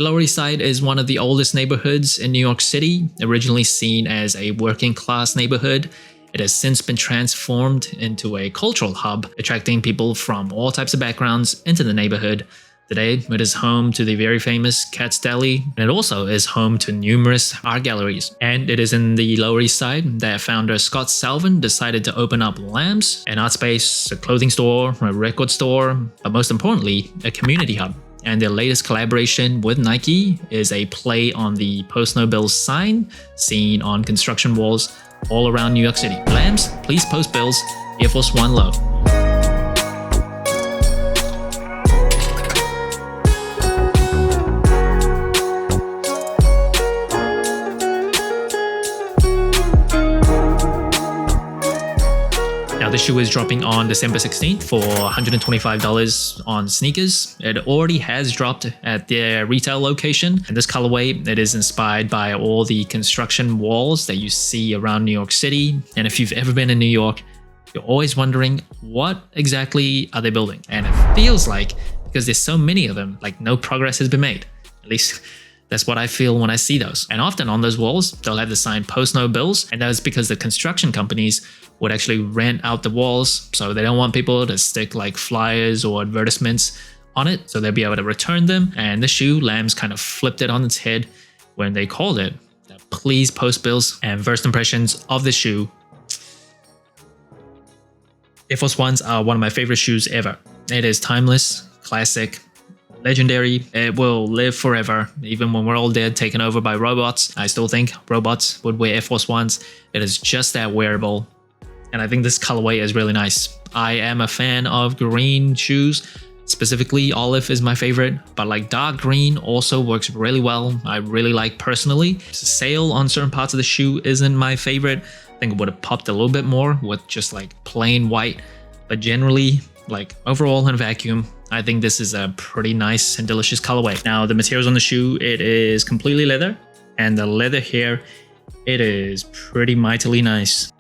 Lower East Side is one of the oldest neighborhoods in New York City, originally seen as a working class neighborhood. It has since been transformed into a cultural hub, attracting people from all types of backgrounds into the neighborhood. Today, it is home to the very famous Katz's Deli, and it also is home to numerous art galleries. And it is in the Lower East Side that founder Scott Salvin decided to open up Lambs, an art space, a clothing store, a record store, but most importantly, a community hub. And their latest collaboration with Nike is a play on the Post No Bills sign seen on construction walls all around New York City. Lambs, please post bills, Air Force One love. Now, this shoe is dropping on December 16th for $125 on sneakers. It already has dropped at their retail location. And this colorway, it is inspired by all the construction walls that you see around New York City. And if you've ever been in New York, you're always wondering, what exactly are they building? And it feels like, because there's so many of them, like no progress has been made. At least that's what I feel when I see those. And often on those walls, they'll have the sign Post No Bills. And that is because the construction companies would actually rent out the walls. So they don't want people to stick like flyers or advertisements on it. So they'll be able to return them. And the shoe, Lambs kind of flipped it on its head when they called it Please Post Bills. And first impressions of the shoe. Air Force Ones are one of my favorite shoes ever. It is timeless, classic, legendary. It will live forever. Even when we're all dead, taken over by robots, I still think robots would wear Air Force Ones. It is just that wearable. And I think this colorway is really nice. I am a fan of green shoes. Specifically, olive is my favorite, but like dark green also works really well. I really like personally. Sail on certain parts of the shoe isn't my favorite. I think it would have popped a little bit more with just like plain white. But generally, like overall in a vacuum, I think this is a pretty nice and delicious colorway. Now, the materials on the shoe, it is completely leather. And the leather here, it is pretty mightily nice.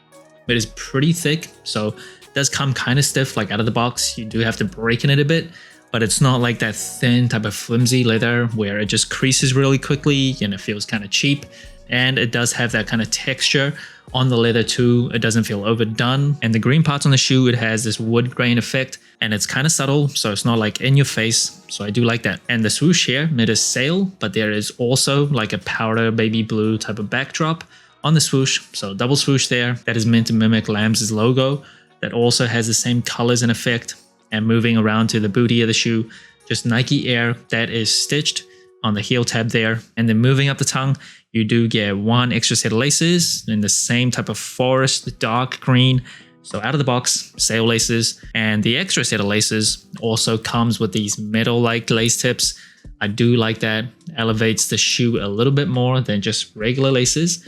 It is pretty thick, so it does come kind of stiff, like out of the box. You do have to break in it a bit, but it's not like that thin type of flimsy leather where it just creases really quickly and it feels kind of cheap. And it does have that kind of texture on the leather too. It doesn't feel overdone. And the green parts on the shoe, it has this wood grain effect and it's kind of subtle, so it's not like in your face. So I do like that. And the swoosh here, it is sail, but there is also like a powder baby blue type of backdrop on the swoosh. So double swoosh there. That is meant to mimic Lambs' logo. That also has the same colors and effect. And moving around to the booty of the shoe, just Nike Air that is stitched on the heel tab there. And then moving up the tongue, you do get one extra set of laces in the same type of forest dark green. So out of the box, sail laces. And the extra set of laces also comes with these metal-like lace tips. I do like that. Elevates the shoe a little bit more than just regular laces.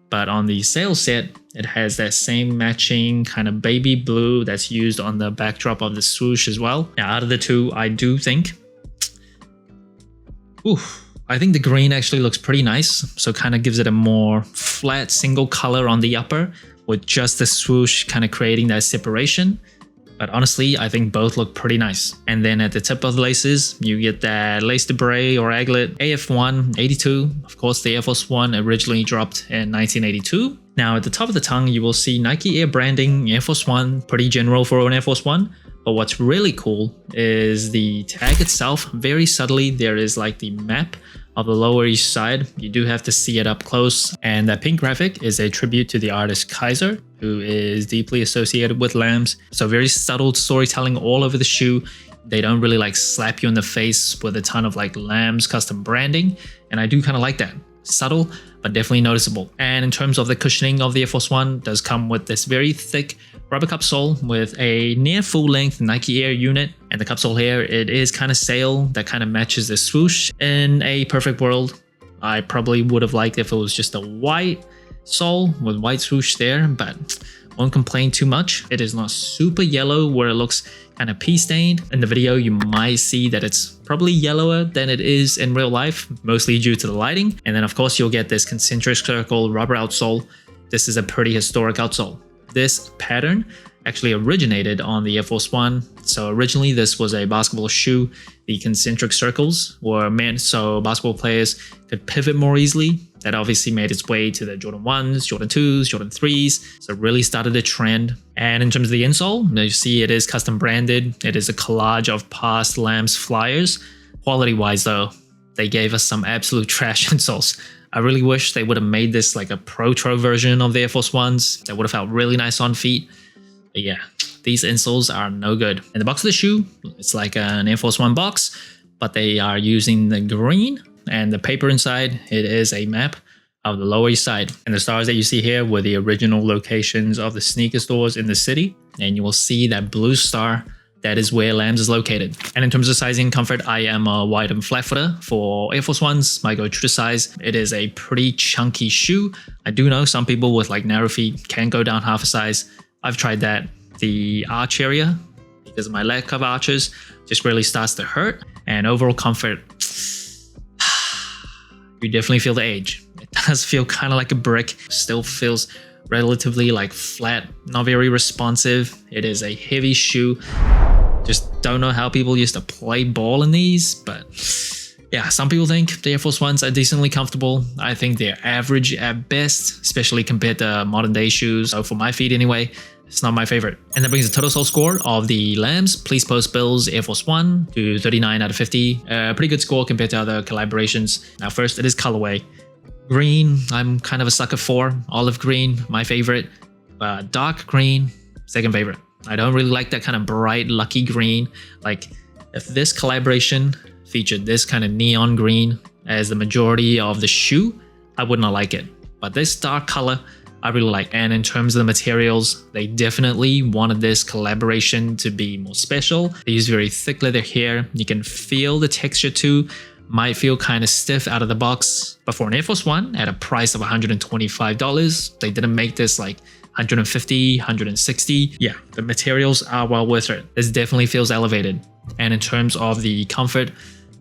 But on the sail set, it has that same matching kind of baby blue that's used on the backdrop of the swoosh as well. Now, out of the two, I do think, I think the green actually looks pretty nice. So kind of gives it a more flat single color on the upper with just the swoosh kind of creating that separation. But honestly, I think both look pretty nice. And then at the tip of the laces, you get that lace de bray or aglet AF1 82. Of course, the Air Force One originally dropped in 1982. Now at the top of the tongue, you will see Nike Air branding, Air Force One, pretty general for an Air Force One. But what's really cool is the tag itself. Very subtly, there is like the map of the Lower East Side. You do have to see it up close. And that pink graphic is a tribute to the artist Kaiser, who is deeply associated with Lambs. So very subtle storytelling all over the shoe. They don't really like slap you in the face with a ton of like Lambs custom branding. And I do kind of like that. Subtle, but definitely noticeable. And in terms of the cushioning of the Air Force One, does come with this very thick rubber cup sole with a near full length Nike Air unit. And the cup sole here, it is kind of sail that kind of matches the swoosh. In a perfect world, I probably would have liked if it was just a white sole with white swoosh there, but won't complain too much. It is not super yellow where it looks kind of pea stained. In the video, you might see that it's probably yellower than it is in real life, mostly due to the lighting. And then of course, you'll get this concentric circle rubber outsole. This is a pretty historic outsole. This pattern actually originated on the Air Force One. So originally this was a basketball shoe. The concentric circles were meant so basketball players could pivot more easily. That obviously made its way to the Jordan 1s, Jordan 2s, Jordan 3s. So it really started a trend. And in terms of the insole, you see it is custom branded. It is a collage of past Lambs flyers. Quality wise though, they gave us some absolute trash insoles. I really wish they would have made this like a Pro version of the Air Force Ones. That would have felt really nice on feet. But yeah, these insoles are no good. In the box of the shoe, it's like an Air Force One box, but they are using the green, and the paper inside, it is a map of the Lower East Side. And the stars that you see here were the original locations of the sneaker stores in the city. And you will see that blue star. That is where Lambs is located. And in terms of sizing and comfort, I am a wide and flat footer. For Air Force Ones, my go true size. It is a pretty chunky shoe. I do know some people with like narrow feet can go down half a size. I've tried that. The arch area, because of my leg cover arches, just really starts to hurt. And overall comfort, you definitely feel the age. It does feel kind of like a brick. Still feels relatively like flat, not very responsive. It is a heavy shoe. Just don't know how people used to play ball in these, but yeah, some people think the Air Force Ones are decently comfortable. I think they're average at best, especially compared to modern day shoes. So for my feet anyway, it's not my favorite. And that brings the total sole score of the Lambs Please Post Bills Air Force One to 39 out of 50. Pretty good score compared to other collaborations. Now first, it is colorway. Green, I'm kind of a sucker for. Olive green, my favorite. Dark green, second favorite. I don't really like that kind of bright, lucky green. Like, if this collaboration featured this kind of neon green as the majority of the shoe, I would not like it. But this dark color, I really like. And in terms of the materials, they definitely wanted this collaboration to be more special. They use very thick leather here. You can feel the texture too. Might feel kind of stiff out of the box. But for an Air Force One at a price of $125, they didn't make this like 150, 160. Yeah, the materials are well worth it. This definitely feels elevated. And in terms of the comfort,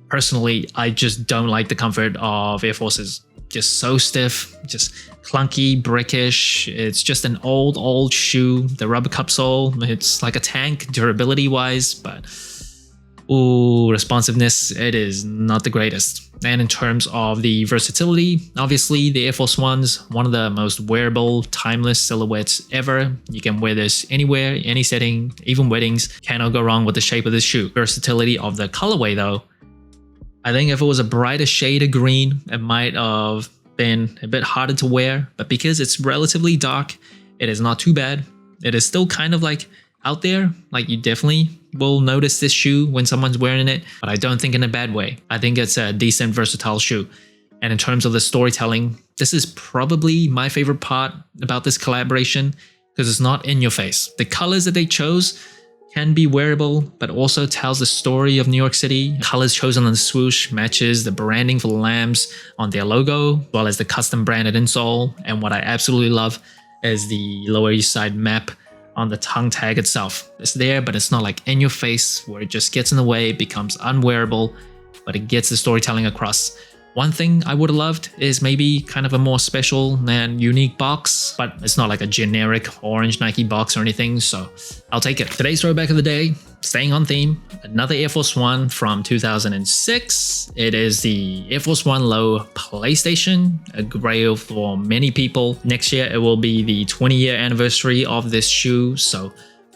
personally, I just don't like the comfort of Air Forces. Just so stiff, just clunky, brickish. It's just an old shoe. The rubber cup sole, it's like a tank durability wise, but ooh, responsiveness, it is not the greatest. And in terms of the versatility, obviously the Air Force One's one of the most wearable, timeless silhouettes ever. You can wear this anywhere, any setting, even weddings. Cannot go wrong with the shape of this shoe. Versatility of the colorway though, I think if it was a brighter shade of green, it might have been a bit harder to wear. But because it's relatively dark, it is not too bad. It is still kind of like out there, like you definitely will notice this shoe when someone's wearing it, but I don't think in a bad way. I think it's a decent, versatile shoe. And in terms of the storytelling, this is probably my favorite part about this collaboration because it's not in your face. The colors that they chose can be wearable, but also tells the story of New York City. Colors chosen on the swoosh matches the branding for the Lambs on their logo, as well as the custom branded insole. And what I absolutely love is the Lower East Side map on the tongue tag itself. It's there, but it's not like in your face where it just gets in the way, becomes unwearable, but it gets the storytelling across. One thing I would have loved is maybe kind of a more special and unique box, but it's not like a generic orange Nike box or anything, so I'll take it. Today's throwback of the day, staying on theme, another Air Force One from 2006. It is the Air Force One Low PlayStation, a grail for many people. Next year, it will be the 20-year anniversary of this shoe, so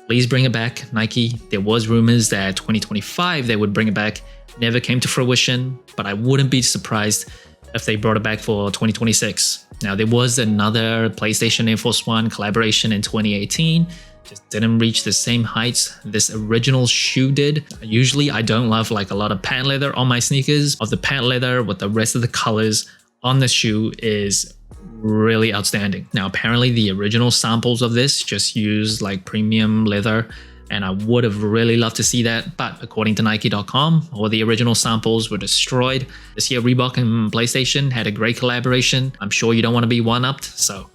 please bring it back, Nike. There was rumors that 2025 they would bring it back. Never came to fruition, but I wouldn't be surprised if they brought it back for 2026. Now, there was another PlayStation Air Force One collaboration in 2018. Just didn't reach the same heights this original shoe did. Usually, I don't love like a lot of patent leather on my sneakers. Of the patent leather with the rest of the colors on the shoe is really outstanding. Now, apparently the original samples of this just used like premium leather, and I would have really loved to see that, but according to Nike.com, all the original samples were destroyed. This year, Reebok and PlayStation had a great collaboration. I'm sure you don't want to be one-upped, so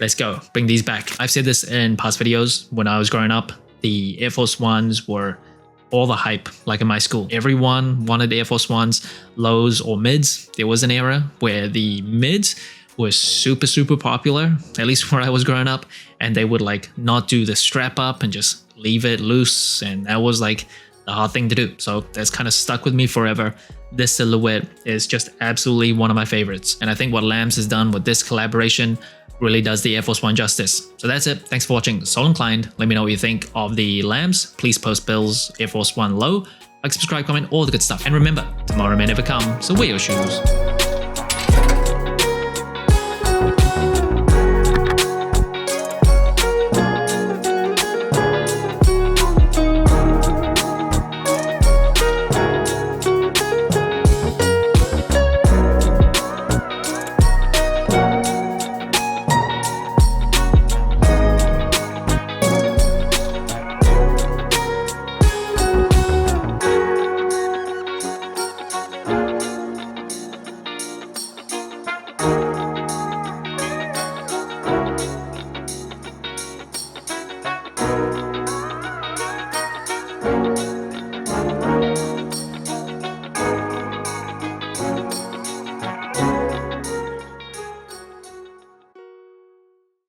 let's go, bring these back. I've said this in past videos. When I was growing up, the Air Force Ones were all the hype, like in my school. Everyone wanted Air Force Ones, lows or mids. There was an era where the mids was super popular, at least where I was growing up, and they would like not do the strap up and just leave it loose, and that was like the hard thing to do. So that's kind of stuck with me forever. This silhouette is just absolutely one of my favorites, and I think what Lams has done with this collaboration really does the Air Force One justice. So that's it. Thanks for watching Soul Inclined. Let me know what you think of the Lams. Please post Bill's Air Force One low. Like, subscribe, comment, all the good stuff. And remember, tomorrow may never come, so wear your shoes.